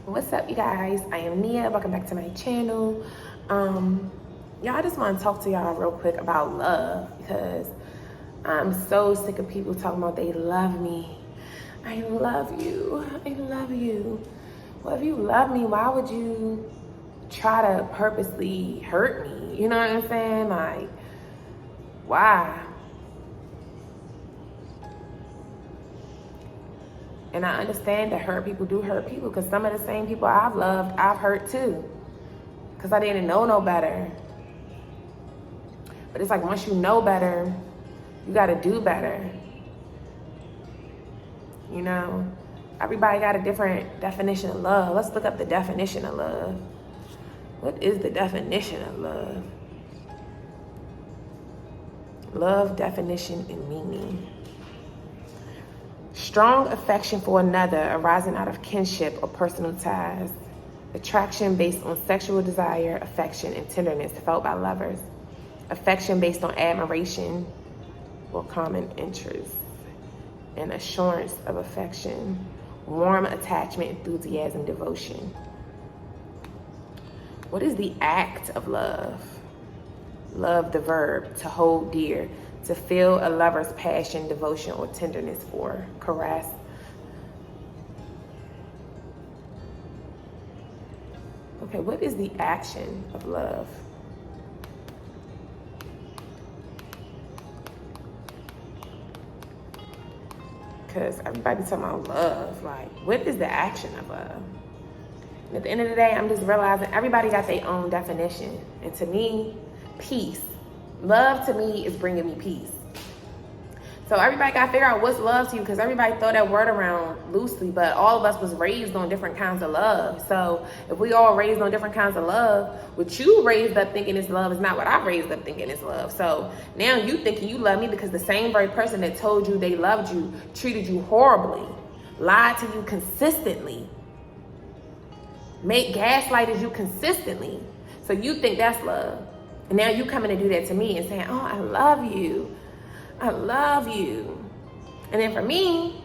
What's up, you guys? I am Nia. Welcome back to my channel. Y'all, I just want to talk to y'all real quick about love, because I'm so sick of people talking about they love me. I love you. I love you. Well, if you love me, why would you try to purposely hurt me? You know what I'm saying? Like, why? And I understand that hurt people do hurt people, because some of the same people I've loved, I've hurt too. Because I didn't know no better. But it's like, once you know better, you got to do better. You know? Everybody got a different definition of love. Let's look up the definition of love. What is the definition of love? Love, definition, and meaning. Strong affection for another arising out of kinship or personal ties. Attraction based on sexual desire, affection, and tenderness felt by lovers. Affection based on admiration or common interests. And assurance of affection. Warm attachment, enthusiasm, devotion. What is the act of love? Love, the verb, to hold dear. To feel a lover's passion, devotion, or tenderness for. Caress. Okay, what is the action of love? Because everybody talking about love. Like, what is the action of love? And at the end of the day, I'm just realizing everybody got their own definition. And to me, peace. Love to me is bringing me peace. So everybody got to figure out what's love to you, because everybody throw that word around loosely, but all of us was raised on different kinds of love. So if we all raised on different kinds of love, what you raised up thinking is love is not what I raised up thinking is love. So now you thinking you love me because the same very person that told you they loved you treated you horribly, lied to you consistently, gaslighted you consistently. So you think that's love. And now you coming to do that to me and saying, oh, I love you. I love you. And then for me,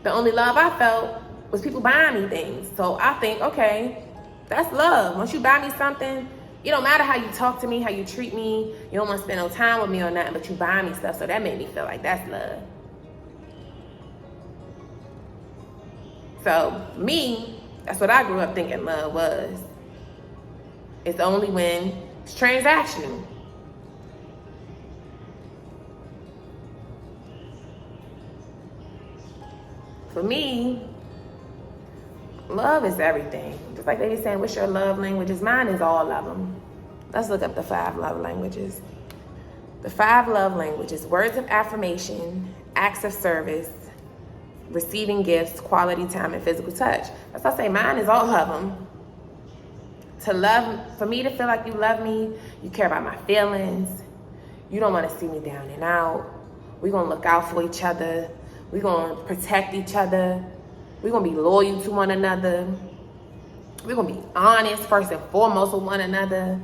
the only love I felt was people buying me things. So I think, okay, that's love. Once you buy me something, it don't matter how you talk to me, how you treat me. You don't want to spend no time with me or nothing, but you buy me stuff. So that made me feel like that's love. So me, that's what I grew up thinking love was. It's only when it's transactional. For me, love is everything. Just like they be saying, what's your love languages? Mine is all of them. Let's look up the 5 love languages. The 5 love languages: words of affirmation, acts of service, receiving gifts, quality time, and physical touch. That's why I say mine is all of them. To love, for me to feel like you love me, you care about my feelings. You don't want to see me down and out. We're going to look out for each other. We're going to protect each other. We're going to be loyal to one another. We're going to be honest first and foremost with one another.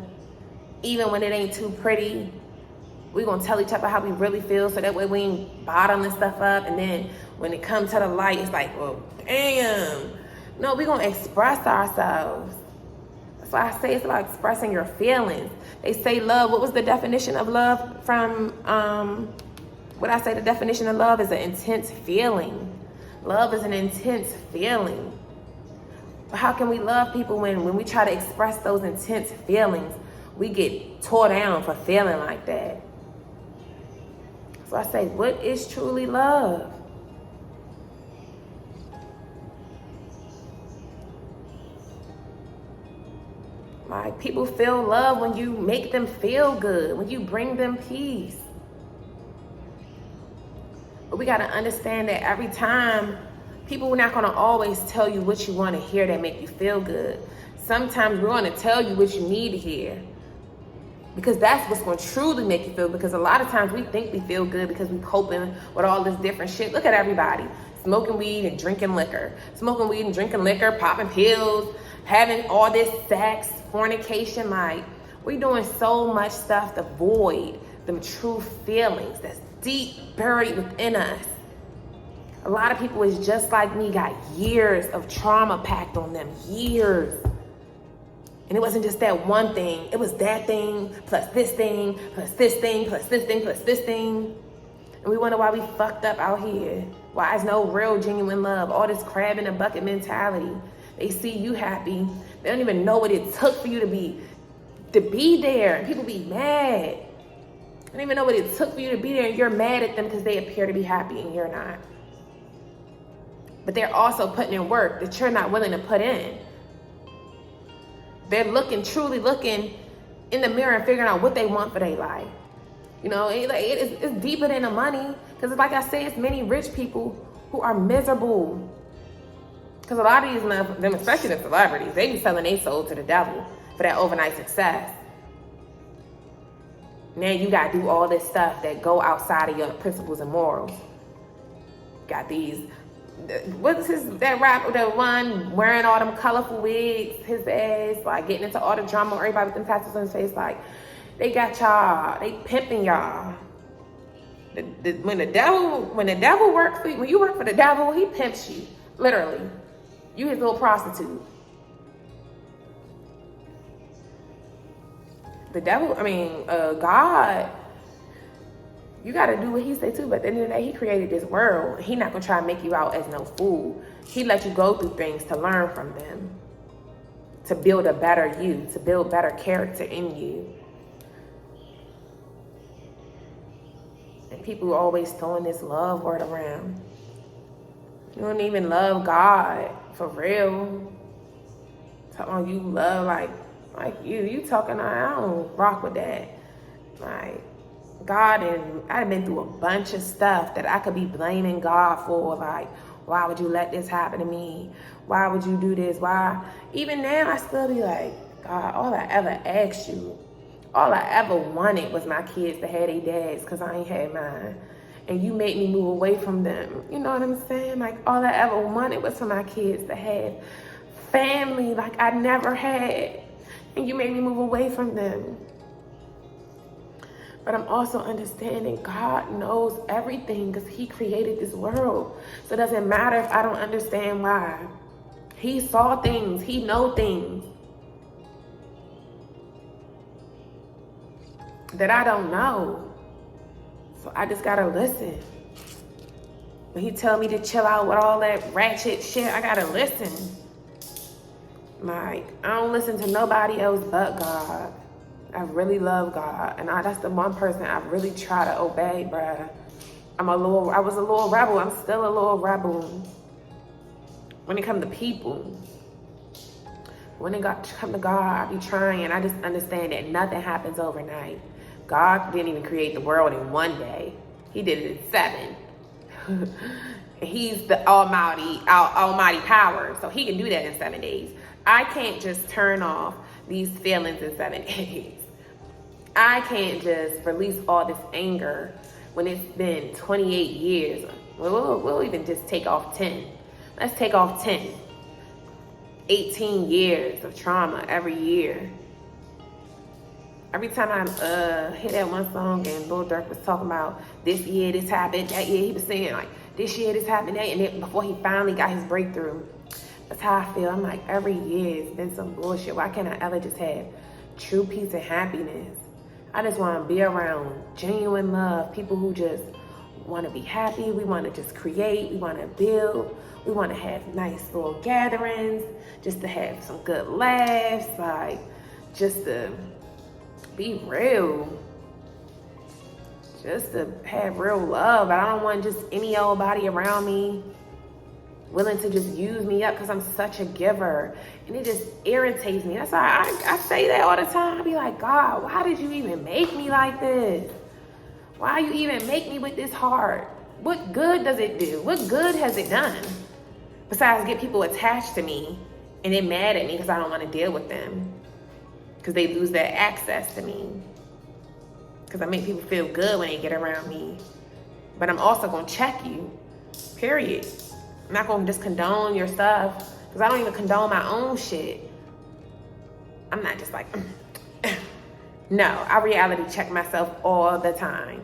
Even when it ain't too pretty, we're going to tell each other how we really feel, so that way we ain't bottling stuff up. And then when it comes to the light, it's like, well, damn. No, we're going to express ourselves. That's why I say it's about expressing your feelings. They say love. What was the definition of love from, what I say the definition of love is an intense feeling. Love is an intense feeling. But how can we love people when we try to express those intense feelings, we get tore down for feeling like that? So I say, what is truly love? Like, people feel love when you make them feel good, when you bring them peace. But we got to understand that every time, people are not going to always tell you what you want to hear that make you feel good. Sometimes we're going to tell you what you need to hear, because that's what's going to truly make you feel. Because a lot of times we think we feel good because we're coping with all this different shit. Look at everybody smoking weed and drinking liquor. Smoking weed and drinking liquor, popping pills, having all this sex, fornication. Like, we're doing so much stuff to void them true feelings that's deep buried within us. A lot of people is just like me, got years of trauma packed on them, years. And it wasn't just that one thing. It was that thing, plus this thing, plus this thing, plus this thing, plus this thing. And we wonder why we fucked up out here. Why there's no real genuine love. All this crab in a bucket mentality. They see you happy. They don't even know what it took for you to be there. And people be mad. They don't even know what it took for you to be there, and you're mad at them because they appear to be happy and you're not. But they're also putting in work that you're not willing to put in. They're truly looking in the mirror and figuring out what they want for their life. You know, it's deeper than the money. Because like I say, it's many rich people who are miserable. Because a lot of these, them, especially the celebrities, they be selling their soul to the devil for that overnight success. Now you got to do all this stuff that go outside of your principles and morals. Got these... What's that rapper, that one wearing all them colorful wigs, his ass, like getting into all the drama, everybody with them tattoos on his face, like they got y'all, they pimping y'all. When the devil works for you, when you work for the devil, he pimps you, literally. You his little prostitute. The devil, God, you got to do what he say too, but at the end of the day, he created this world. He not going to try to make you out as no fool. He let you go through things to learn from them, to build a better you, to build better character in you. And people always throwing this love word around. You don't even love God, for real. Talking you love like you talking, I don't rock with that. Like, God, and I've been through a bunch of stuff that I could be blaming God for, like, why would you let this happen to me? Why would you do this? Why? Even now, I still be like, God, all I ever asked you, all I ever wanted was my kids to have their dads, because I ain't had mine. And you made me move away from them. You know what I'm saying? Like, all I ever wanted was for my kids to have family like I never had. And you made me move away from them. But I'm also understanding God knows everything because he created this world. So it doesn't matter if I don't understand why. He saw things. He knows things that I don't know. So I just gotta listen. When he tell me to chill out with all that ratchet shit, I gotta listen. Like, I don't listen to nobody else but God. I really love God, and that's the one person I really try to obey, bruh. I was a little rebel. I'm still a little rebel when it comes to people. When it come to God, I be trying. I just understand that nothing happens overnight. God didn't even create the world in one day. He did it in 7. He's the almighty power, so he can do that in 7 days. I can't just turn off these feelings in 7 days. I can't just release all this anger when it's been 28 years. We'll even just take off 10. Let's take off 10. 18 years of trauma every year. Every time I hear that one song and Lil Durk was talking about this year this happened, that year he was saying like this year this happened, that, and then before he finally got his breakthrough. That's how I feel. I'm like, every year it's been some bullshit. Why can't I ever just have true peace and happiness? I just want to be around genuine love, people who just want to be happy. We want to just create. We want to build. We want to have nice little gatherings, just to have some good laughs, like just to be real, just to have real love. I don't want just any old body around me willing to just use me up because I'm such a giver. And it just irritates me. That's why I say that all the time. I be like, God, why did you even make me like this? Why you even make me with this heart? What good does it do? What good has it done? Besides get people attached to me and then mad at me because I don't want to deal with them. Because they lose their access to me. Because I make people feel good when they get around me. But I'm also going to check you. Period. I'm not going to just condone your stuff. Because I don't even condone my own shit. I'm not just like, No, I reality check myself all the time.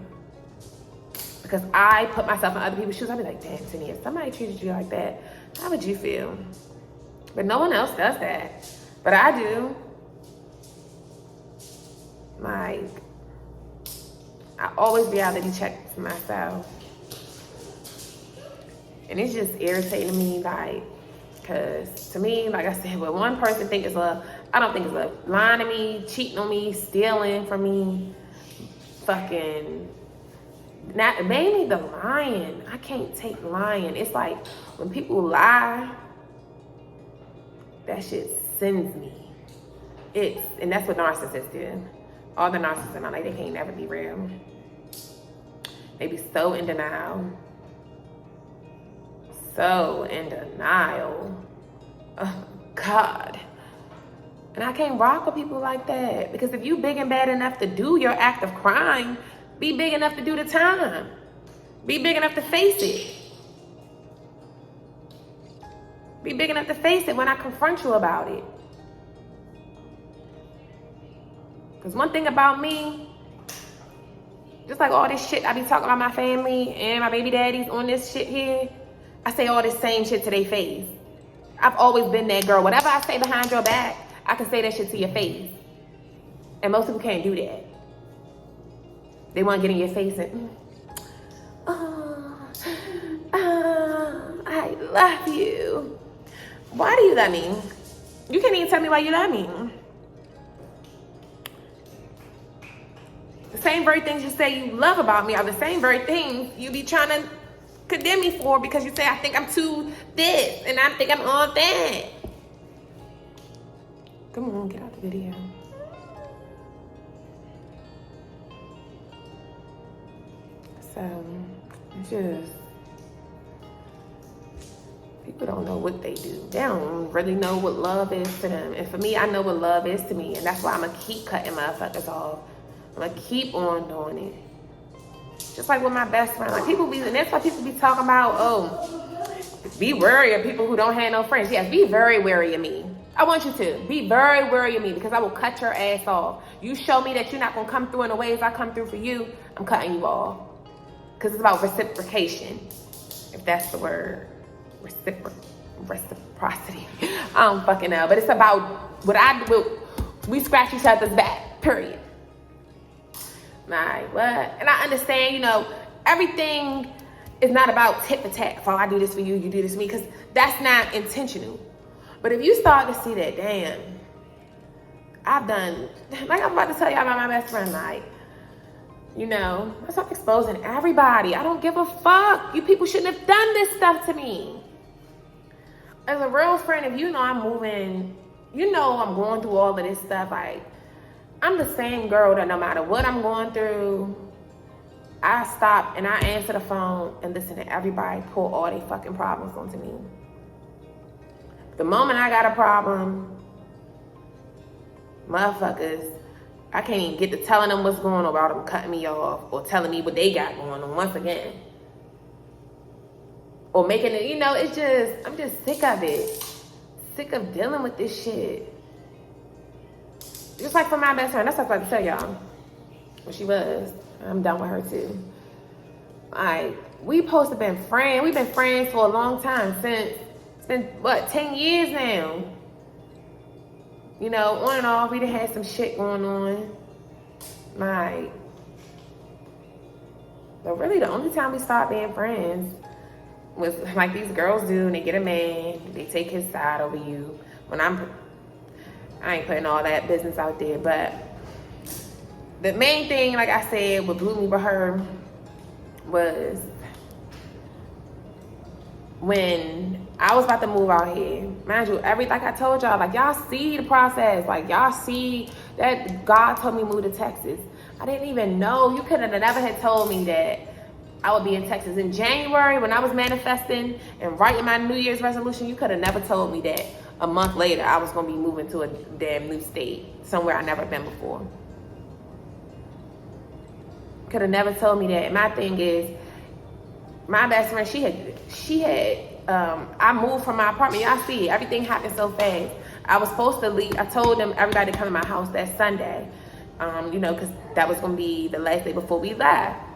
Because I put myself in other people's shoes. I'd be like, damn, Tania, if somebody treated you like that, how would you feel? But no one else does that. But I do. Like, I always reality check for myself. And it's just irritating me, like, because to me, like I said, what one person thinks is love, I don't think it's love. Lying to me, cheating on me, stealing from me, fucking, not, mainly the lying. I can't take lying. It's like when people lie, that shit sends me. And that's what narcissists do. All the narcissists in my life, they can't never be real. They be so in denial. So in denial. Oh, God. And I can't rock with people like that. Because if you big and bad enough to do your act of crime, be big enough to do the time. Be big enough to face it. Be big enough to face it when I confront you about it. Because one thing about me, just like all this shit I be talking about my family and my baby daddies on this shit here, I say all this same shit to their face. I've always been that girl. Whatever I say behind your back, I can say that shit to your face. And most people can't do that. They want to get in your face and, I love you. Why do you love me? You can't even tell me why you love me. The same very things you say you love about me are the same very things you be trying to condemn me for, because you say I think I'm too this and I think I'm all that. Come on, get out the video. So, it's just, people don't know what they do. They don't really know what love is to them. And for me, I know what love is to me. And that's why I'm going to keep cutting motherfuckers off. I'm going to keep on doing it. Just like with my best friend. Like people be, and that's why people be talking about, oh, be wary of people who don't have no friends. Yes, be very wary of me. I want you to. Be very wary of me, because I will cut your ass off. You show me that you're not going to come through in the ways I come through for you, I'm cutting you off. Because it's about reciprocation, if that's the word. Reciprocity. I don't fucking know. But it's about what I do. We scratch each other's back, period. Like, what? And I understand, you know, everything is not about tit for tat. If I do this for you, you do this for me, because that's not intentional. But if you start to see that, damn, I've done, like I'm about to tell you about my best friend, like, you know, I start exposing everybody. I don't give a fuck. You people shouldn't have done this stuff to me. As a real friend, if you know I'm moving, you know I'm going through all of this stuff, like, I'm the same girl that no matter what I'm going through, I stop and I answer the phone and listen to everybody pour all their fucking problems onto me. The moment I got a problem, motherfuckers, I can't even get to telling them what's going on without them cutting me off or telling me what they got going on once again. Or making it, you know, it's just, I'm just sick of it. Sick of dealing with this shit. Just like for my best friend, that's what I was about to tell y'all. Well, she was. I'm done with her too. Like, we supposed to been friends. We've been friends for a long time, since, it's been, what, 10 years now. You know, on and off, we done had some shit going on. Like, but really the only time we stopped being friends was like these girls do, and they get a man, they take his side over you. When I ain't putting all that business out there, but the main thing, like I said, what blew me with her was when I was about to move out here. Mind you, like I told y'all, like y'all see the process, like y'all see that God told me move to Texas. I didn't even know. You could have never had told me that I would be in Texas in January when I was manifesting and writing my New Year's resolution. You could have never told me that a month later I was going to be moving to a damn new state, somewhere I've never been before. Could have never told me that. My thing is, my best friend, she had I moved from my apartment. Y'all see, everything happened so fast. I was supposed to leave. I told them everybody to come to my house that Sunday, you know, because that was going to be the last day before we left.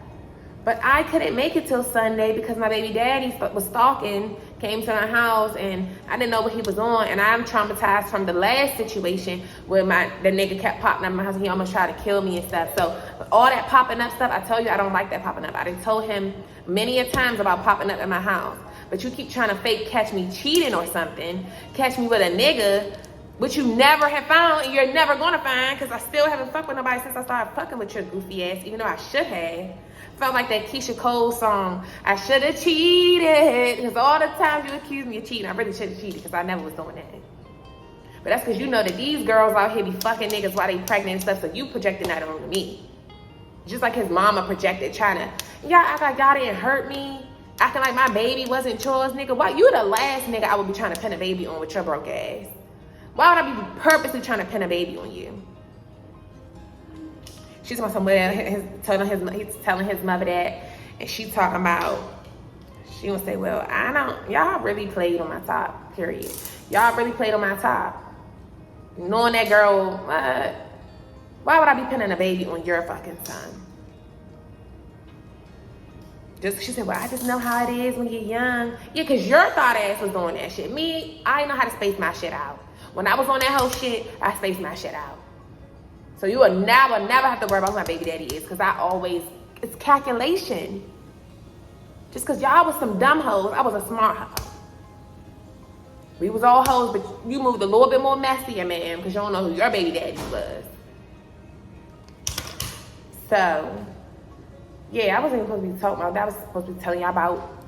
But I couldn't make it till Sunday because my baby daddy was stalking, came to my house, and I didn't know what he was on. And I'm traumatized from the last situation where the nigga kept popping up in my house and he almost tried to kill me and stuff. So all that popping up stuff, I tell you, I don't like that popping up. I done told him many a times about popping up in my house. But you keep trying to fake catch me cheating or something, catch me with a nigga, which you never have found and you're never gonna find, because I still haven't fucked with nobody since I started fucking with your goofy ass, even though I should have. Felt like that Keisha Cole song, I should have cheated, because all the times you accuse me of cheating, I really should have cheated, because I never was doing that. But that's because you know that these girls out here be fucking niggas while they pregnant and stuff, so you projecting that on me. Just like his mama projected, trying to, y'all act like y'all didn't hurt me, acting like my baby wasn't yours, nigga. Why? You the last nigga I would be trying to pin a baby on with your broke ass. Why would I be purposely trying to pin a baby on you? She's on somewhere, he's telling his mother that, and she talking about, she gonna say, well, y'all really played on my top, period. Y'all really played on my top. Knowing that girl, why would I be pinning a baby on your fucking son? She said, well, I just know how it is when you're young. Yeah, because your thought ass was doing that shit. Me, I didn't know how to space my shit out. When I was on that whole shit, I spaced my shit out. So you will never have to worry about who my baby daddy is, because it's calculation. Just because y'all was some dumb hoes, I was a smart hoe. We was all hoes, but you moved a little bit more messier, man, because you don't know who your baby daddy was. So, yeah, I wasn't even supposed to be talking about that. I was supposed to be telling y'all about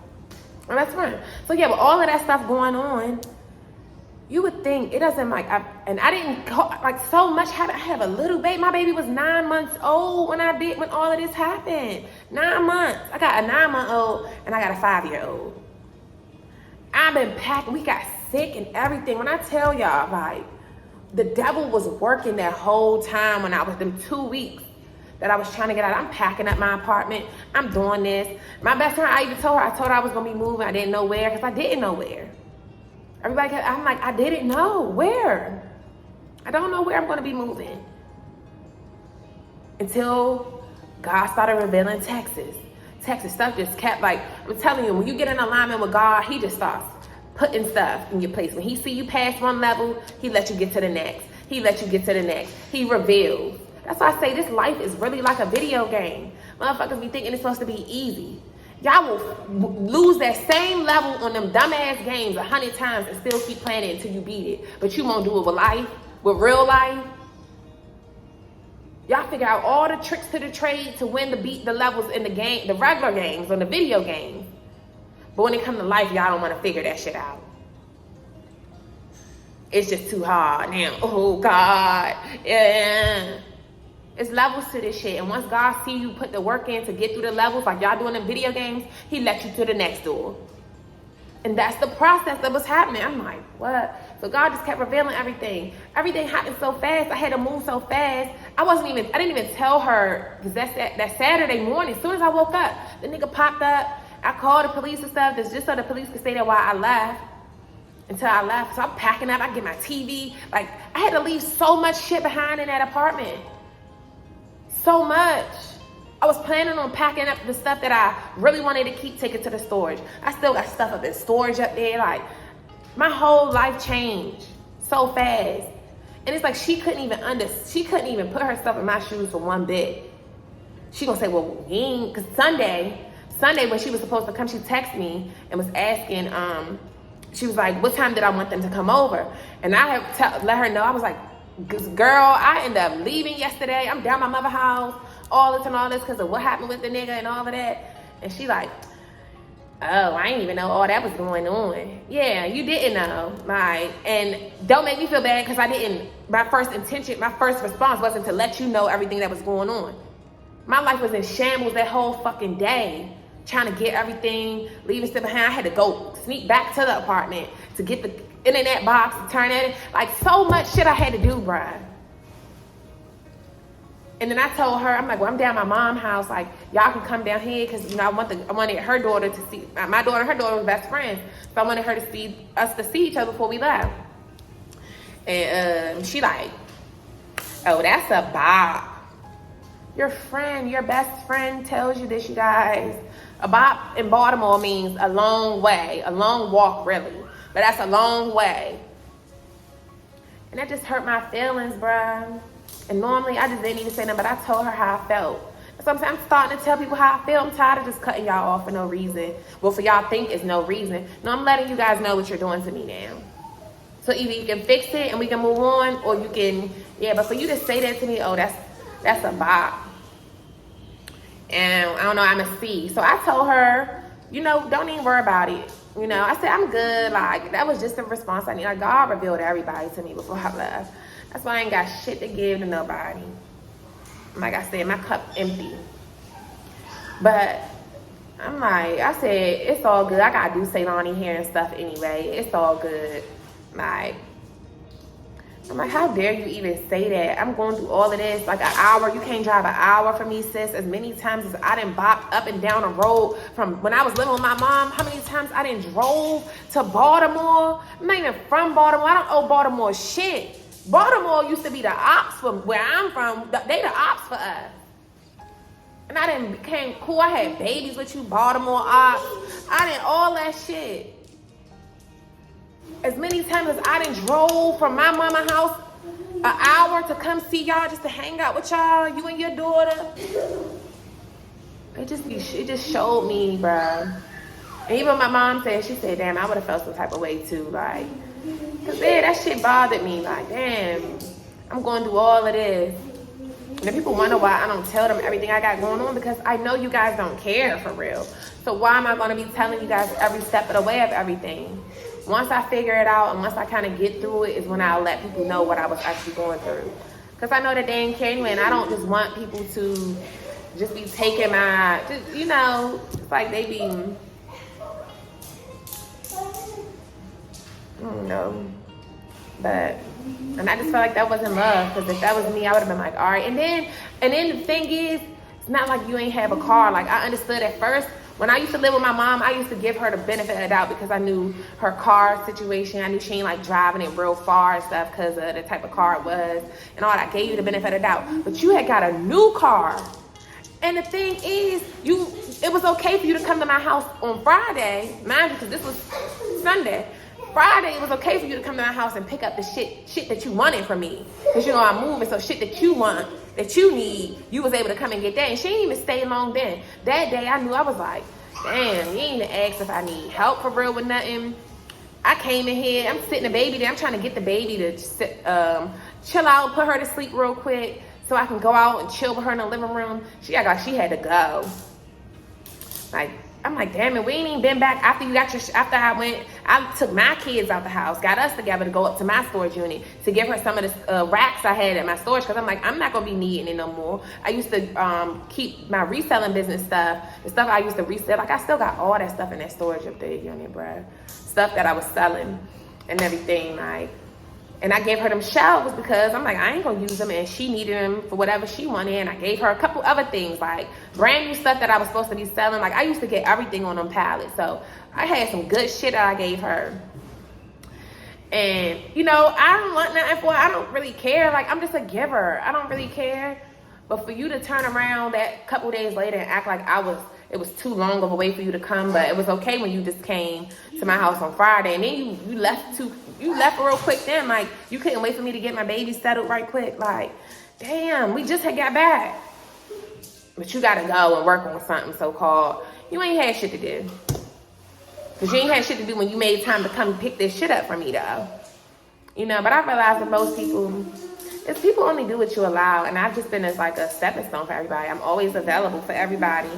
my best friend. So, yeah, with all of that stuff going on, you would think it doesn't I didn't so much happen. I have a little baby. My baby was 9 months old when all of this happened. 9 months. I got a 9-month-old and I got a 5-year-old. I've been packing. We got sick and everything. When I tell y'all, like, the devil was working that whole time when I was them 2 weeks that I was trying to get out. I'm packing up my apartment. I'm doing this. My best friend, I told her I was gonna be moving. I didn't know where, because I didn't know where. I'm like, I didn't know where. I don't know where I'm going to be moving. Until God started revealing Texas. Texas stuff just kept, like, I'm telling you, when you get in alignment with God, he just starts putting stuff in your place. When he see you pass one level, he lets you get to the next. He lets you get to the next. He reveals. That's why I say this life is really like a video game. Motherfuckers be thinking it's supposed to be easy. Y'all will lose that same level on them dumbass games 100 times and still keep playing it until you beat it. But you won't do it with life, with real life. Y'all figure out all the tricks to the trade to win the levels in the game, the regular games, on the video games. But when it comes to life, y'all don't want to figure that shit out. It's just too hard now. Oh, God. Yeah. It's levels to this shit. And once God see you put the work in to get through the levels, like y'all doing in video games, he lets you to the next door. And that's the process that was happening. I'm like, what? So God just kept revealing everything. Everything happened so fast. I had to move so fast. I didn't even tell her, because that Saturday morning, as soon as I woke up, the nigga popped up. I called the police and stuff, just so the police could stay there while I left. Until I left. So I'm packing up. I get my TV. Like, I had to leave so much shit behind in that apartment. So much. I was planning on packing up the stuff that I really wanted to keep, take it to the storage. I still got stuff up in storage up there. Like, my whole life changed so fast. And it's like she couldn't even put her stuff in my shoes for one bit. She gonna say, well, because Sunday when she was supposed to come, she texted me and was asking, she was like, what time did I want them to come over? And I have let her know. I was like, girl, I ended up leaving yesterday. I'm down my mother's house, all this and all this because of what happened with the nigga and all of that. And she like, oh, I didn't even know all that was going on. Yeah, you didn't know. Like, and don't make me feel bad because my first response wasn't to let you know everything that was going on. My life was in shambles that whole fucking day. Trying to get everything, leaving stuff behind. I had to go sneak back to the apartment to get the internet box, to turn it in. Like, so much shit I had to do, bruh. And then I told her, I'm like, well, I'm down at my mom's house. Like, y'all can come down here because, I wanted her daughter to see, my daughter and her daughter were best friends. So I wanted her to see each other before we left. And she like, oh, that's a bop. Your friend, your best friend tells you this, you guys. A bop in Baltimore means a long way, a long walk, really. But that's a long way. And that just hurt my feelings, bruh. And normally, I just didn't even say nothing, but I told her how I felt. So I'm starting to tell people how I feel. I'm tired of just cutting y'all off for no reason. Well, for y'all think it's no reason. No, I'm letting you guys know what you're doing to me now. So either you can fix it and we can move on, or you can, yeah, but for you to say that to me, oh, that's a bop. And I don't know, I'm a C. So I told her, you know, don't even worry about it. You know, I said, I'm good. Like, that was just the response I need. Like, God revealed everybody to me before I left. That's why I ain't got shit to give to nobody. Like I said, my cup empty. But I'm like, I said, it's all good. I gotta do Ceylani hair and stuff anyway. It's all good. Like, I'm like, how dare you even say that? I'm going through all of this, like an hour. You can't drive an hour for me, sis. As many times as I done bopped up and down the road from when I was living with my mom, how many times I done drove to Baltimore? I'm not even from Baltimore. I don't owe Baltimore shit. Baltimore used to be the ops from where I'm from. They the ops for us. And I done became cool. I had babies with you, Baltimore ops. I did all that shit. As many times as I done drove from my mama's house an hour to come see y'all, just to hang out with y'all, you and your daughter. It just showed me, bruh. And even my mom said, she said, damn, I would have felt some type of way too. Like, cause yeah, that shit bothered me. Like, damn, I'm going through all of this. And people wonder why I don't tell them everything I got going on, because I know you guys don't care for real. So why am I going to be telling you guys every step of the way of everything? Once I figure it out and once I kind of get through it is when I'll let people know what I was actually going through. Because I know that they ain't care anyway, and I don't just want people to just be taking my, just, you know, it's like they be, I don't know. But, and I just felt like that wasn't love, because if that was me, I would have been like, all right. And then the thing is, it's not like you ain't have a car. Like, I understood at first, when I used to live with my mom, I used to give her the benefit of the doubt because I knew her car situation. I knew she ain't like driving it real far and stuff because of the type of car it was and all that. I gave you the benefit of the doubt. But you had got a new car. And the thing is, it was okay for you to come to my house on Friday, mind you, because this was Sunday. Friday, it was okay for you to come to my house and pick up the shit that you wanted from me. Because, you know, I'm moving, so shit that you want, that you need, you was able to come and get that. And she didn't even stay long then. That day, I knew, I was like, damn, you ain't even asked if I need help for real with nothing. I came in here, I'm sitting the baby there. I'm trying to get the baby to sit, chill out, put her to sleep real quick so I can go out and chill with her in the living room. She act like she had to go. Like, I'm like, damn it, we ain't even been back after you got I took my kids out the house, got us together to go up to my storage unit to give her some of the racks I had at my storage, because I'm like, I'm not going to be needing it no more. I used to keep my reselling business stuff, the stuff I used to resell. Like, I still got all that stuff in that storage up there unit, bruh. Stuff that I was selling and everything, like. And I gave her them shelves because I'm like, I ain't gonna use them, and she needed them for whatever she wanted. And I gave her a couple other things, like brand new stuff that I was supposed to be selling. Like, I used to get everything on them pallets. So I had some good shit that I gave her. And, you know, I don't want nothing for her. I don't really care. Like, I'm just a giver. I don't really care. But for you to turn around that couple days later and act like it was too long of a way for you to come, but it was okay when you just came to my house on Friday. And then you left real quick then. Like, you couldn't wait for me to get my baby settled right quick. Like, damn, we just had got back. But you gotta go and work on something so-called. You ain't had shit to do. Because you ain't had shit to do when you made time to come pick this shit up for me, though. You know, but I realized that most people only do what you allow. And I've just been as like a stepping stone for everybody. I'm always available for everybody,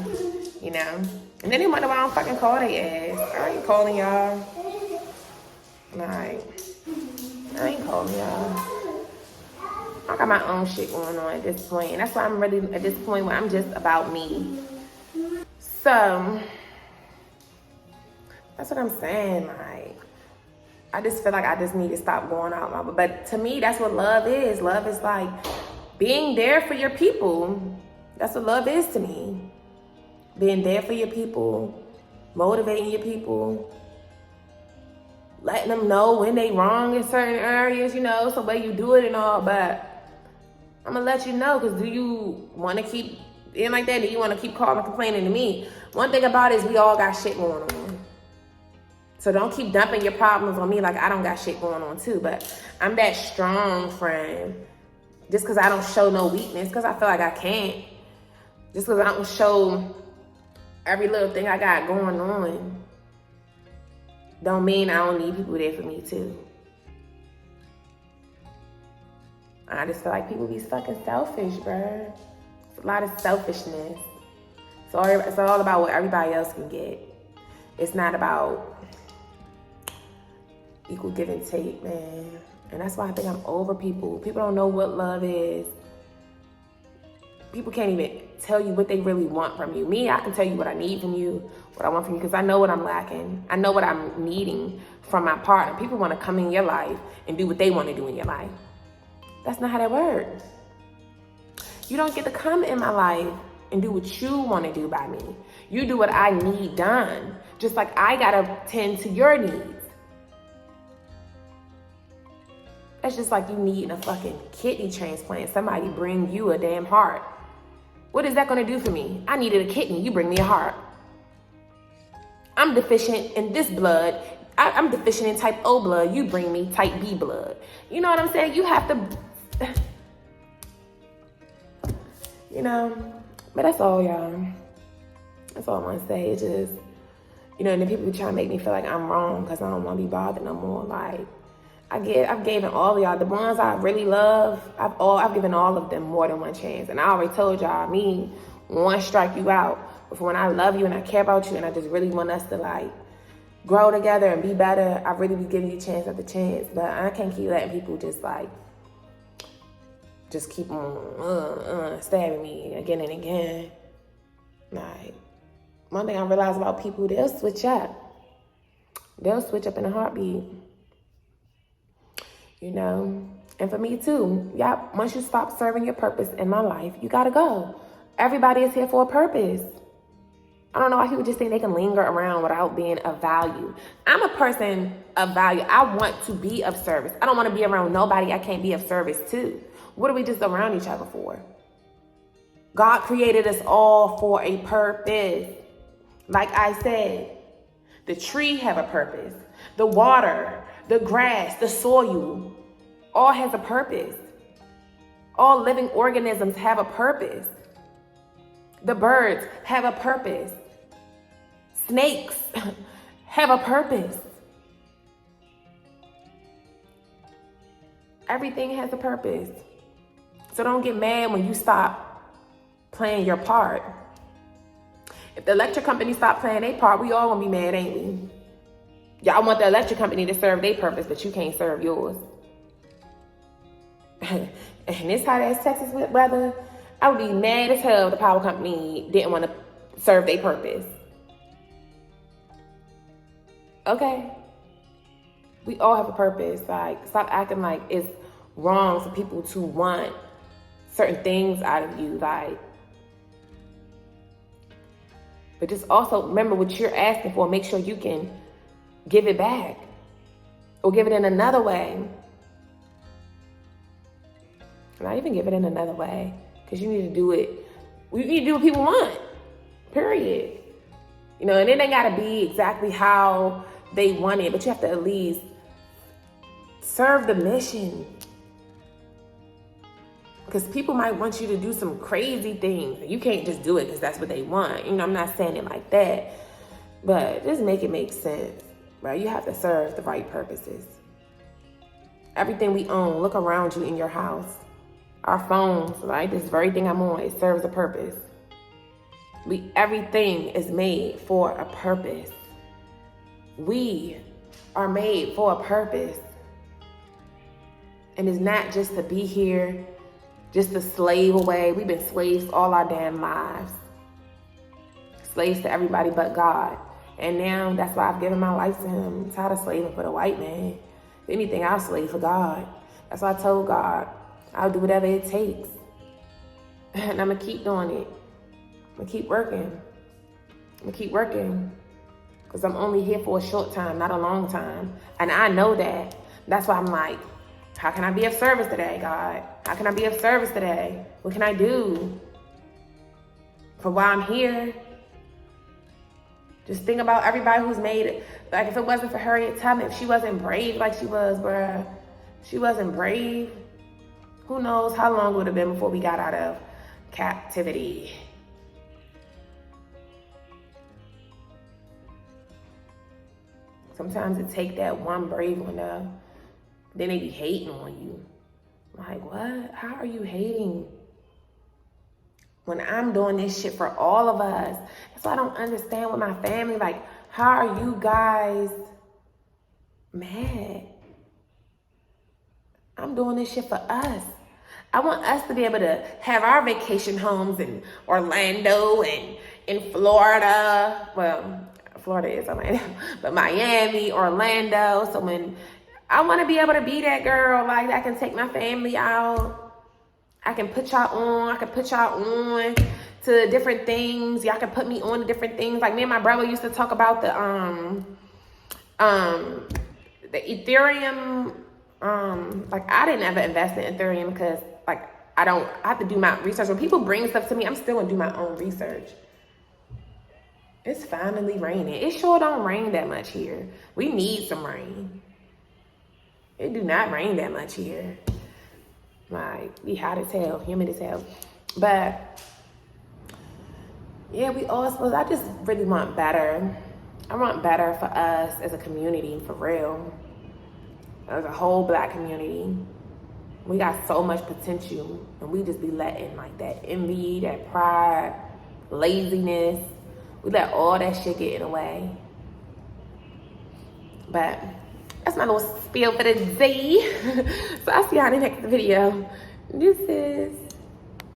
you know. And then they wonder why I don't fucking call their ass. I ain't calling y'all. Like, I ain't calling y'all. I got my own shit going on at this point. And that's why I'm really at this point where I'm just about me. So, that's what I'm saying. Like, I just feel like I just need to stop going out. But to me, that's what love is. Love is like being there for your people. That's what love is to me. Being there for your people, motivating your people, letting them know when they wrong in certain areas, you know, so way you do it and all. But I'm gonna let you know, because do you want to keep in like that? Do you want to keep calling and complaining to me? One thing about it is we all got shit going on. So don't keep dumping your problems on me like I don't got shit going on too. But I'm that strong friend. Just because I don't show no weakness, because I feel like I can't. Just because I don't show every little thing I got going on, don't mean I don't need people there for me too. I just feel like people be fucking selfish, bruh. It's a lot of selfishness. So it's all about what everybody else can get. It's not about equal give and take, man. And that's why I think I'm over people. People don't know what love is. People can't even tell you what they really want from you. Me, I can tell you what I need from you, what I want from you, because I know what I'm lacking. I know what I'm needing from my partner. People want to come in your life and do what they want to do in your life. That's not how that works. You don't get to come in my life and do what you want to do by me. You do what I need done, just like I gotta tend to your needs. That's just like you needing a fucking kidney transplant. Somebody bring you a damn heart. What is that gonna do for me? I needed a kidney, you bring me a heart. I'm deficient in this blood. I'm deficient in type O blood, you bring me type B blood. You know what I'm saying? You have to, you know, but that's all, y'all. That's all I want to say. It's just, you know, and then people be trying to make me feel like I'm wrong because I don't want to be bothered no more. Like, I've given all of y'all, the ones I really love, I've given all of them more than one chance. And I already told y'all, me, one strike you out. But when I love you and I care about you and I just really want us to like grow together and be better, I really be giving you chance after chance. But I can't keep letting people just like, just keep on stabbing me again and again. Like, one thing I realized about people, they'll switch up. They'll switch up in a heartbeat. You know? And for me too, y'all, once you stop serving your purpose in my life, you gotta go. Everybody is here for a purpose. I don't know why people just think they can linger around without being of value. I'm a person of value. I want to be of service. I don't want to be around nobody I can't be of service to. What are we just around each other for? God created us all for a purpose. Like I said, the tree have a purpose. The water, the grass, the soil, all has a purpose. All living organisms have a purpose. The birds have a purpose. Snakes have a purpose. Everything has a purpose. So don't get mad when you stop playing your part. If the electric company stop playing their part, we all gonna be mad, ain't we? Y'all want the electric company to serve their purpose, but you can't serve yours. And this hot ass Texas weather, I would be mad as hell if the power company didn't want to serve their purpose. Okay? We all have a purpose. Like, stop acting like it's wrong for people to want certain things out of you. Like, but just also remember what you're asking for. Make sure you can give it back or give it in another way. Not even give it in another way, because you need to do it. You need to do what people want, period. You know, and it ain't got to be exactly how they want it, but you have to at least serve the mission. Because people might want you to do some crazy things. You can't just do it because that's what they want. You know, I'm not saying it like that, but just make it make sense, right? You have to serve the right purposes. Everything we own, look around you in your house. Our phones, right? This very thing I'm on, it serves a purpose. Everything is made for a purpose. We are made for a purpose. And it's not just to be here, just to slave away. We've been slaves all our damn lives. Slaves to everybody but God. And now that's why I've given my life to him. I'm tired of slaving for the white man. If anything, I'll slave for God. That's why I told God, I'll do whatever it takes. And I'm going to keep doing it. I'm going to keep working. I'm going to keep working. Because I'm only here for a short time, not a long time. And I know that. That's why I'm like, How can I be of service today, God? How can I be of service today? What can I do for why I'm here? Just think about everybody who's made it. Like, if it wasn't for Harriet Tubman, if she wasn't brave like she was, bruh, she wasn't brave, who knows how long it would have been before we got out of captivity. Sometimes it take that one brave one though. Then they be hating on you. Like, what? How are you hating? When I'm doing this shit for all of us. That's why I don't understand with my family. Like, how are you guys mad? I'm doing this shit for us. I want us to be able to have our vacation homes in Orlando and in Florida. Well, Florida is Orlando, but Miami, Orlando. So when I want to be able to be that girl, like, I can take my family out. I can put y'all on. I can put y'all on to different things. Y'all can put me on to different things. Like, me and my brother used to talk about the Ethereum. Like, I didn't ever invest in Ethereum because, like, I have to do my research. When people bring stuff to me, I'm still gonna do my own research. It's finally raining. It sure don't rain that much here. We need some rain. It do not rain that much here. Like, be hot as hell, humid as hell. But yeah, we all supposed, I just really want better. I want better for us as a community, for real. As a whole Black community. We got so much potential, and we just be letting, like, that envy, that pride, laziness, we let all that shit get in the way. But that's my little spiel for the day. So I'll see y'all in the next video. Deuces.